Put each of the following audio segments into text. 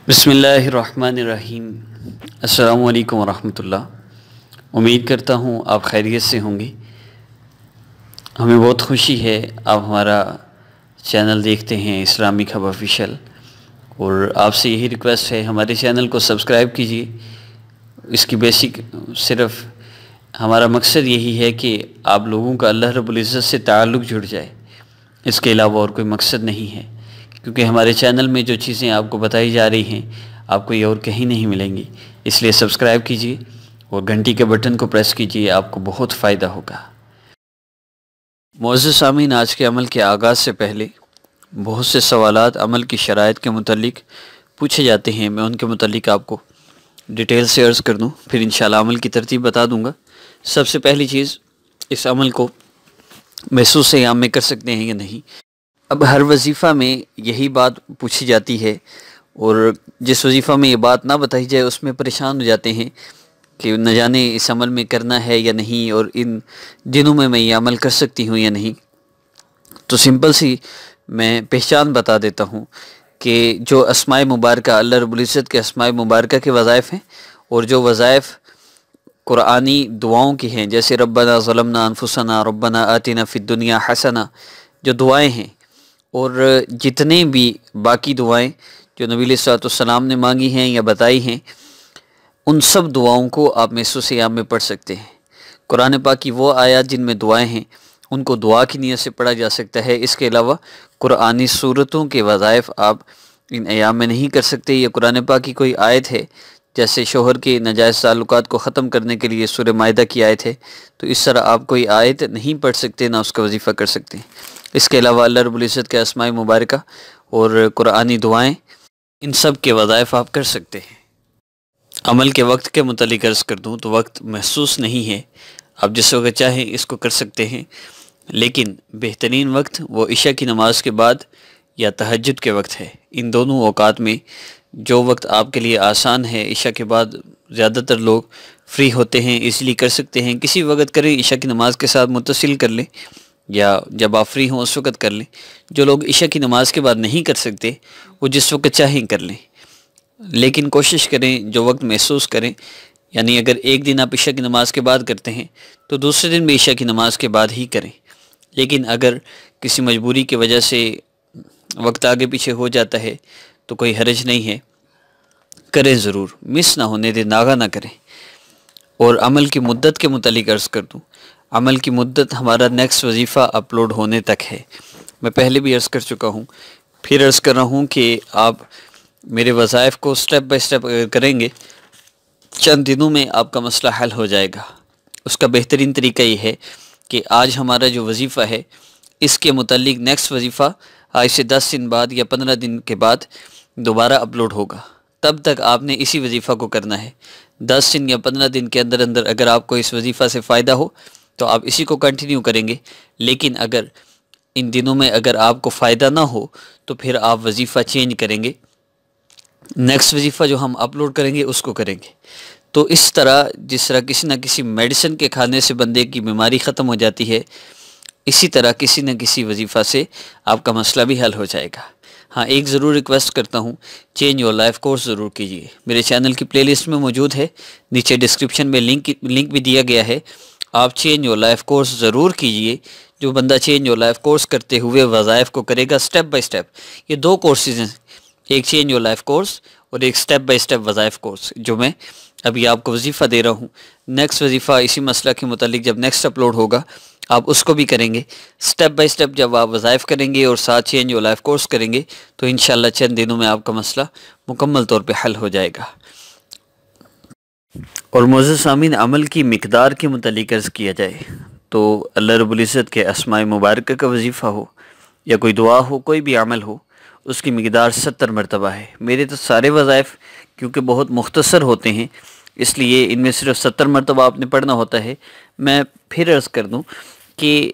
बिस्मिल्लाहिर्रहमानिर्रहीम। अस्सलामु अलैकुम वरहमतुल्लाह। उम्मीद करता हूँ आप खैरियत से होंगे। हमें बहुत खुशी है आप हमारा चैनल देखते हैं इस्लामिक हब ऑफिशियल, और आपसे यही रिक्वेस्ट है हमारे चैनल को सब्सक्राइब कीजिए। इसकी बेसिक सिर्फ हमारा मकसद यही है कि आप लोगों का अल्लाह रब्बुल इज़्ज़त से ताल्लुक़ जुड़ जाए, इसके अलावा और कोई मकसद नहीं है। क्योंकि हमारे चैनल में जो चीज़ें आपको बताई जा रही हैं आपको ये और कहीं नहीं मिलेंगी। इसलिए सब्सक्राइब कीजिए और घंटी के बटन को प्रेस कीजिए, आपको बहुत फ़ायदा होगा। मोअज़्ज़ज़ सामीन, आज के अमल के आगाज़ से पहले बहुत से सवालात अमल की शराइत के मुतालिक पूछे जाते हैं। मैं उनके मुतालिक आपको डिटेल से अर्ज़ कर दूँ, फिर इंशाल्लाह अमल की तरतीब बता दूँगा। सबसे पहली चीज़, इस अमल को महसूस याम में कर सकते हैं या नहीं। अब हर वजीफ़ा में यही बात पूछी जाती है, और जिस वजीफ़ा में ये बात ना बताई जाए उसमें परेशान हो जाते हैं कि न जाने इस अमल में करना है या नहीं, और इन दिनों में मैं ये अमल कर सकती हूँ या नहीं। तो सिंपल सी मैं पहचान बता देता हूँ कि जो अस्माए मुबारका, अल्लाह रब्बुल इज़्ज़त के अस्माए मुबारका के वज़ाइफ़ हैं, और जो वज़ाइफ़ कुरानी दुआओं की हैं, जैसे रब्बना ज़लमना अनफुसना रब्बना आतिना फ़िद दुनिया हसना, जो दुआएं हैं, और जितने भी बाकी दुआएं जो नबी अलैहिस्सलाम ने मांगी हैं या बताई हैं, उन सब दुआओं को आप महसूस याम में पढ़ सकते हैं। कुरान पाक की वो आयत जिनमें दुआएं हैं उनको दुआ की नीयत से पढ़ा जा सकता है। इसके अलावा कुरानी सूरतों के वज़ाइफ़ आप इन अयाम में नहीं कर सकते। या कुरान पाक की कोई आयत है, जैसे शोहर के नाजायज़ ताल्लुकात को ख़त्म करने के लिए सूरह माइदा की आयत है, तो इस तरह आप कोई आयत नहीं पढ़ सकते, ना उसका वजीफ़ा कर सकते। इसके अलावा अल्लाह रब्बुल इज़्ज़त के अस्माए मुबारका और कुरानी दुआएं, इन सब के वज़ाइफ़ आप कर सकते हैं। अमल के वक्त के मुतालिक अर्ज़ कर दूँ तो वक्त महसूस नहीं है, आप जिस वक्त चाहें इसको कर सकते हैं। लेकिन बेहतरीन वक्त वो इशा की नमाज़ के बाद या तहज्जुद के वक्त है। इन दोनों औकात में जो वक्त आपके लिए आसान है, इशा के बाद ज़्यादातर लोग फ्री होते हैं, इसलिए कर सकते हैं। किसी वक्त करें, इशा की नमाज़ के साथ मुत्तसिल कर लें, या जब आप फ्री हों उस वक्त कर लें। जो लोग इशा की नमाज़ के बाद नहीं कर सकते वो जिस वक्त चाहें कर लें, लेकिन कोशिश करें जो वक्त महसूस करें। यानी अगर एक दिन आप इशा की नमाज़ के बाद करते हैं तो दूसरे दिन भी इशा की नमाज़ के बाद ही करें। लेकिन अगर किसी मजबूरी की वजह से वक्त आगे पीछे हो जाता है तो कोई हर्ज नहीं है, करें ज़रूर, मिस ना होने दें, नागा ना करें। और अमल की मुद्दत के मुतालिक अर्ज़ कर दूँ, अमल की मुद्दत हमारा नेक्स्ट वजीफ़ा अपलोड होने तक है। मैं पहले भी अर्ज़ कर चुका हूँ, फिर अर्ज़ कर रहा हूँ कि आप मेरे वज़ाइफ़ को स्टेप बाय स्टेप करेंगे, चंद दिनों में आपका मसला हल हो जाएगा। उसका बेहतरीन तरीका ये है कि आज हमारा जो वजीफ़ा है, इसके मुतालिक नेक्स्ट वजीफ़ा आज से 10 दिन बाद या 15 दिन के बाद दोबारा अपलोड होगा। तब तक आपने इसी वजीफ़ा को करना है। 10 दिन या 15 दिन के अंदर अंदर अगर आपको इस वजीफ़ा से फ़ायदा हो तो आप इसी को कंटिन्यू करेंगे। लेकिन अगर इन दिनों में अगर आपको फ़ायदा ना हो तो फिर आप वजीफ़ा चेंज करेंगे, नेक्स्ट वजीफ़ा जो हम अपलोड करेंगे उसको करेंगे। तो इस तरह जिस तरह किसी न किसी मेडिसिन के खाने से बंदे की बीमारी ख़त्म हो जाती है, इसी तरह किसी न किसी वजीफ़ा से आपका मसला भी हल हो जाएगा। हाँ, एक ज़रूर रिक्वेस्ट करता हूँ, चेंज योर लाइफ कोर्स ज़रूर कीजिए। मेरे चैनल की प्लेलिस्ट में मौजूद है, नीचे डिस्क्रिप्शन में लिंक भी दिया गया है। आप चेंज योर लाइफ कोर्स ज़रूर कीजिए। जो बंदा चेंज योर लाइफ कोर्स करते हुए वज़ाइफ़ को करेगा स्टेप बाय स्टेप, ये 2 कोर्सेज़ हैं, एक चेंज योर लाइफ कोर्स और एक स्टेप बाय स्टेप वज़ाइफ़ कोर्स, जो मैं अभी आपको वजीफ़ा दे रहा हूँ। नेक्स्ट वजीफ़ा इसी मसला के मुतालिक जब नेक्स्ट अपलोड होगा आप उसको भी करेंगे। स्टेप बाय स्टेप जब आप वज़ाइफ़ करेंगे और साथ चेंज योर लाइफ कोर्स करेंगे तो इंशाल्लाह चंद दिनों में आपका मसला मुकम्मल तौर पे हल हो जाएगा। और मोअज़्ज़ज़ सामीन, अमल की मिक़दार के मुतालिक अर्ज़ किया जाए तो अल्लाह रब्बुल इज़्ज़त के अस्माए मुबारका का वजीफ़ा हो या कोई दुआ हो, कोई भी अमल हो, उसकी मिक़दार 70 मरतबा है। मेरे तो सारे वज़ाइफ़ क्योंकि बहुत मुख्तसर होते हैं, इसलिए इनमें सिर्फ 70 मरतबा आपने पढ़ना होता है। मैं फिर अर्ज़ कर दूं कि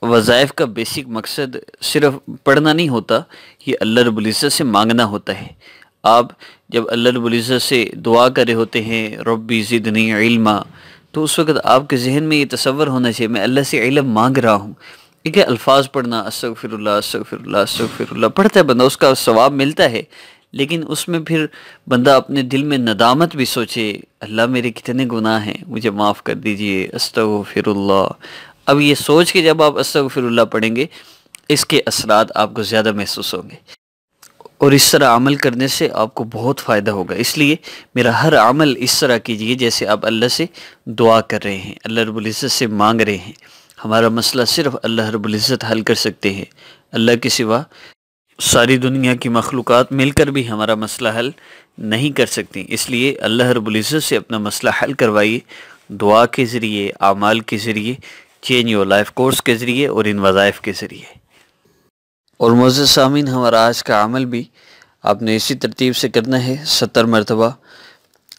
वज़ाइफ़ का बेसिक मकसद सिर्फ पढ़ना नहीं होता, ये अल्लाह रब्बुल इज़्ज़त से मांगना होता है। आप जब अल्लाह रब्बुल इज़्ज़त से दुआ कर रहे होते हैं, रब्बी ज़िदनी इल्मा, तो उस वक़्त आपके ज़हन में ये तसव्वुर होना चाहिए मैं अल्लाह से इल्म मांग रहा हूँ। ठीक है, अल्फाज पढ़ना, अस्तगफिरुल्लाह अस्तगफिरुल्लाह अस्तगफिरुल्लाह पढ़ता है बंदा, उसका सवाब मिलता है। लेकिन उसमें फिर बंदा अपने दिल में नदामत भी सोचे, अल्लाह मेरे कितने गुनाह हैं, मुझे माफ़ कर दीजिए, अस्तगफिरुल्लाह। अब ये सोच के जब आप अस्तगफिरुल्लाह पढ़ेंगे, इसके असरात आपको ज़्यादा महसूस होंगे और इस तरह अमल करने से आपको बहुत फ़ायदा होगा। इसलिए मेरा हर अमल इस तरह कीजिए जैसे आप अल्लाह से दुआ कर रहे हैं, अल्लाह रब्बुल इज़्ज़त से मांग रहे हैं। हमारा मसला सिर्फ अल्लाह रब्बुल इज़्ज़त हल कर सकते हैं। अल्लाह के सिवा सारी दुनिया की मखलूक़ात मिलकर भी हमारा मसला हल नहीं कर सकती। इसलिए अल्लाह रब्बुल इज़्ज़त से अपना मसला हल करवाइए, दुआ के ज़रिए, आमाल के ज़रिए, चेंज योर लाइफ कोर्स के ज़रिए और इन वज़ाइफ के ज़रिए। और मुअज़्ज़ज़ सामीन, हमारा आज का अमल भी आपने इसी तरतीब से करना है। 70 मरतबा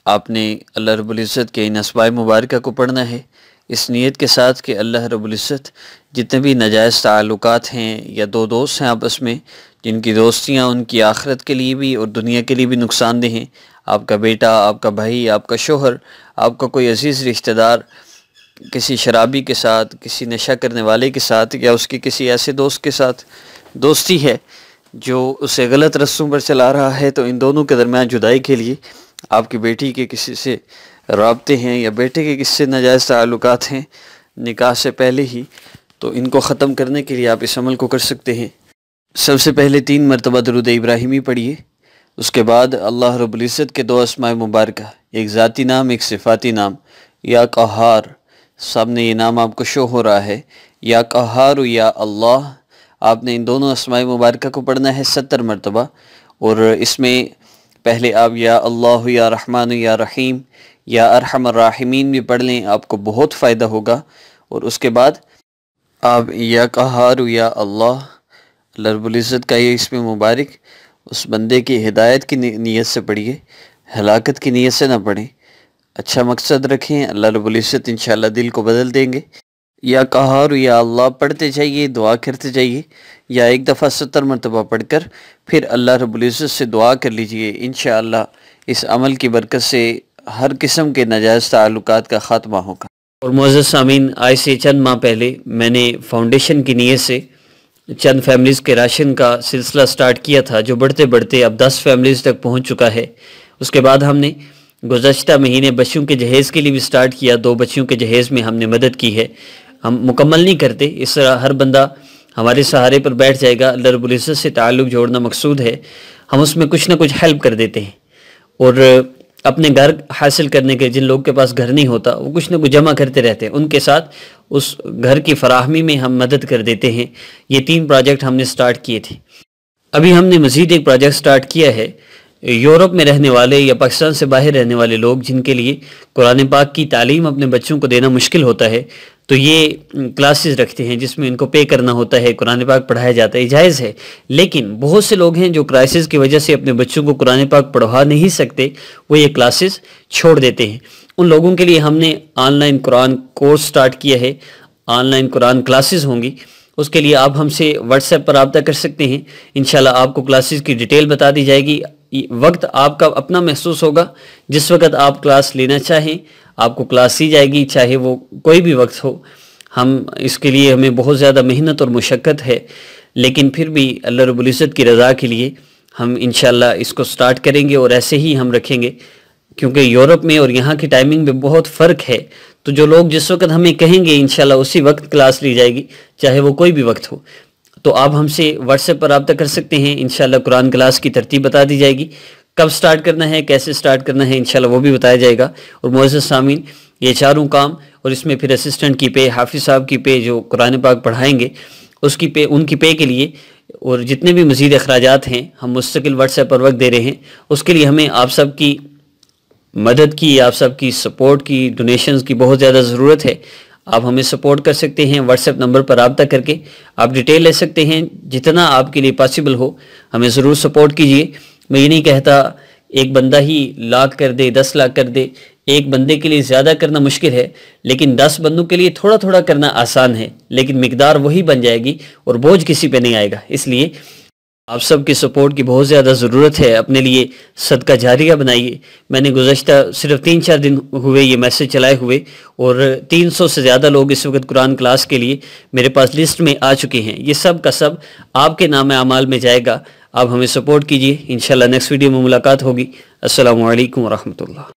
आपने अल्लाह रब्बुल इज़्ज़त के इन अस्माए मुबारका को पढ़ना है, इस नीयत के साथ कि अल्लाह रब्बुल इज़्ज़त जितने भी नाजायज़ ताल्लुकात हैं या दो दोस्त हैं आपस में, जिनकी दोस्तियाँ उनकी आखिरत के लिए भी और दुनिया के लिए भी नुकसानदेह हैं, आपका बेटा, आपका भाई, आपका शोहर, आपका कोई अजीज़ रिश्तेदार किसी शराबी के साथ, किसी नशा करने वाले के साथ या उसके किसी ऐसे दोस्त के साथ दोस्ती है जो उसे गलत रस्तों पर चला रहा है, तो इन दोनों के दरमियान जुदाई के लिए आपकी बेटी के किसी से राब्ते हैं या बेटे के किसी से नाजायज़ ताल्लुकात हैं निकाह से पहले ही, तो इनको ख़त्म करने के लिए आप इस अमल को कर सकते हैं। सबसे पहले 3 मरतबा दरूद इब्राहिमी पढ़िए। उसके बाद अल्लाह रब्बुल इज़्ज़त के 2 अस्माए मुबारका, एक ज़ाती नाम, एक सिफ़ाती नाम, या क़हार, सामने ये नाम आपको शो हो रहा है, या क़हार या अल्लाह, आपने इन दोनों अस्माए मुबारका को पढ़ना है 70 मरतबा। और इसमें पहले आप या अल्लाह या रहमान या रहीम या अरहमर राहिमीन भी पढ़ लें, आपको बहुत फ़ायदा होगा। और उसके बाद आप या क़हार या अल्लाह, अल्लाह रब्बुल इज़्ज़त का ये इसमें मुबारक उस बंदे की हिदायत की नीयत से पढ़िए, हलाकत की नीयत से ना पढ़ें। अच्छा मकसद रखें, अल्लाह रब्बुल इज़्ज़त इंशाअल्लाह दिल को बदल देंगे। या क़हार या अल्लाह पढ़ते जाइए, दुआ करते जाइए, या एक दफ़ा 70 मरतबा पढ़कर फिर अल्लाह रब्बुल इज़्ज़त से दुआ कर लीजिए। इंशाअल्लाह इस अमल की बरकत से हर किस्म के नाजायज़ ताल्लुकात का ख़ात्मा होगा। और मुअज़्ज़ज़ सामीन, आज से चंद माह पहले मैंने फाउंडेशन की नीयत से चंद फैमिलीज़ के राशन का सिलसिला स्टार्ट किया था, जो बढ़ते बढ़ते अब 10 फैमिलीज़ तक पहुँच चुका है। उसके बाद हमने गुज़श्ता महीने बच्चों के जहेज़ के लिए भी स्टार्ट किया, 2 बच्चियों के जहेज़ में हमने मदद की है। हम मुकम्मल नहीं करते, इस तरह हर बंदा हमारे सहारे पर बैठ जाएगा, अल्लाह रब्बुल इज़्ज़त से ताल्लुक़ जोड़ना मकसूद है। हम उसमें कुछ ना कुछ हेल्प कर देते हैं और अपने घर हासिल करने के, जिन लोगों के पास घर नहीं होता वो कुछ ना कुछ जमा करते रहते हैं, उनके साथ उस घर की फराहमी में हम मदद कर देते हैं। ये 3 प्रोजेक्ट हमने स्टार्ट किए थे। अभी हमने मज़ीद एक प्रोजेक्ट स्टार्ट किया है, यूरोप में रहने वाले या पाकिस्तान से बाहर रहने वाले लोग जिनके लिए कुरान पाक की तालीम अपने बच्चों को देना मुश्किल होता है, तो ये क्लासेस रखते हैं जिसमें इनको पे करना होता है, कुरान पाक पढ़ाया जाता है, जायज़ है। लेकिन बहुत से लोग हैं जो क्राइसिस की वजह से अपने बच्चों को कुरान पाक पढ़वा नहीं सकते, वो ये क्लासेस छोड़ देते हैं। उन लोगों के लिए हमने ऑनलाइन कुरान कोर्स स्टार्ट किया है, ऑनलाइन कुरान क्लासेस होंगी। उसके लिए आप हमसे व्हाट्सएप पर रब्ता कर सकते हैं, इंशाल्लाह आपको क्लासेस की डिटेल बता दी जाएगी। वक्त आपका अपना महसूस होगा, जिस वक्त आप क्लास लेना चाहें आपको क्लास दी जाएगी, चाहे वो कोई भी वक्त हो। हम इसके लिए हमें बहुत ज़्यादा मेहनत और मुशक्क़त है, लेकिन फिर भी अल्लाह रब्बुल इज़्ज़त की रज़ा के लिए हम इंशाल्लाह इसको स्टार्ट करेंगे और ऐसे ही हम रखेंगे, क्योंकि यूरोप में और यहाँ की टाइमिंग में बहुत फ़र्क है। तो जो लोग जिस वक्त हमें कहेंगे इंशाल्लाह उसी वक्त क्लास ली जाएगी, चाहे वो कोई भी वक्त हो। तो आप हमसे व्हाट्सएप पर रब्ता कर सकते हैं, इंशाल्लाह कुरान क्लास की तरतीब बता दी जाएगी, कब स्टार्ट करना है, कैसे स्टार्ट करना है, इंशाल्लाह वो भी बताया जाएगा। और मुअज़्ज़ज़ सामीन, ये चारों काम और इसमें फिर असिस्टेंट की पे, हाफिज़ साहब की पे जो कुरान पाक पढ़ाएंगे उसकी पे, उनकी पे के लिए और जितने भी मज़ीद अखराजात हैं हम मुस्तकिल व्हाट्सएप पर वक्त दे रहे हैं। उसके लिए हमें आप सब की मदद की, आप सब की सपोर्ट की, डोनेशंस की बहुत ज़्यादा ज़रूरत है। आप हमें सपोर्ट कर सकते हैं, व्हाट्सएप नंबर पर रब्ता करके आप डिटेल ले सकते हैं, जितना आपके लिए पॉसिबल हो हमें ज़रूर सपोर्ट कीजिए। मैं ये नहीं कहता एक बंदा ही लाख कर दे, 10 लाख कर दे, एक बंदे के लिए ज़्यादा करना मुश्किल है, लेकिन 10 बंदों के लिए थोड़ा थोड़ा करना आसान है, लेकिन मिकदार वही बन जाएगी और बोझ किसी पे नहीं आएगा। इसलिए आप सब की सपोर्ट की बहुत ज़्यादा ज़रूरत है। अपने लिए सदका जारिया बनाइए। मैंने गुज़श्ता सिर्फ 3-4 दिन हुए ये मैसेज चलाए हुए और 300 से ज़्यादा लोग इस वक्त कुरान क्लास के लिए मेरे पास लिस्ट में आ चुके हैं। ये सब का सब आपके नाम अमाल में जाएगा। आप हमें सपोर्ट कीजिए। इंशाल्लाह नेक्स्ट वीडियो में मुलाकात होगी। अस्सलामु अलैकुम वरहमतुल्लाह।